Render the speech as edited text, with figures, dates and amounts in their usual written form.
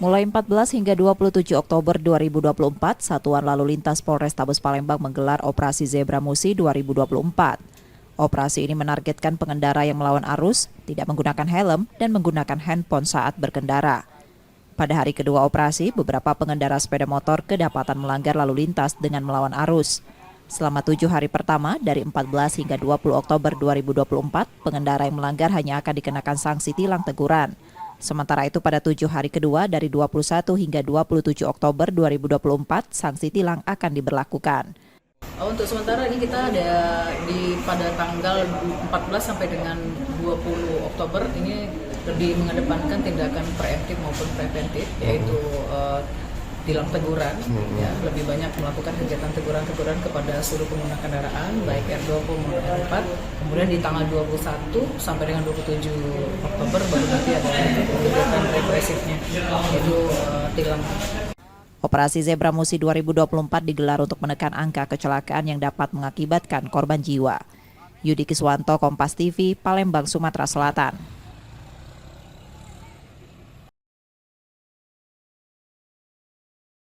Mulai 14 hingga 27 Oktober 2024, Satuan Lalu Lintas Polrestabes Palembang menggelar Operasi Zebra Musi 2024. Operasi ini menargetkan pengendara yang melawan arus, tidak menggunakan helm, dan menggunakan handphone saat berkendara. Pada hari kedua operasi, beberapa pengendara sepeda motor kedapatan melanggar lalu lintas dengan melawan arus. Selama 7 hari pertama, dari 14 hingga 20 Oktober 2024, pengendara yang melanggar hanya akan dikenakan sanksi tilang teguran. Sementara itu pada 7 hari kedua dari 21 hingga 27 Oktober 2024, sanksi tilang akan diberlakukan. Untuk sementara ini kita ada pada tanggal 14 sampai dengan 20 Oktober ini lebih mengedepankan tindakan preemptif maupun preventif, yaitu tilang teguran, ya, lebih banyak melakukan kegiatan teguran-teguran kepada seluruh pengguna kendaraan, baik R2 maupun R4. Kemudian di tanggal 21 sampai dengan 27 Oktober baru nanti ada kegiatan represifnya, yaitu tilang. Operasi Zebra Musi 2024 digelar untuk menekan angka kecelakaan yang dapat mengakibatkan korban jiwa. Yudi Kiswanto, Kompas TV, Palembang, Sumatera Selatan.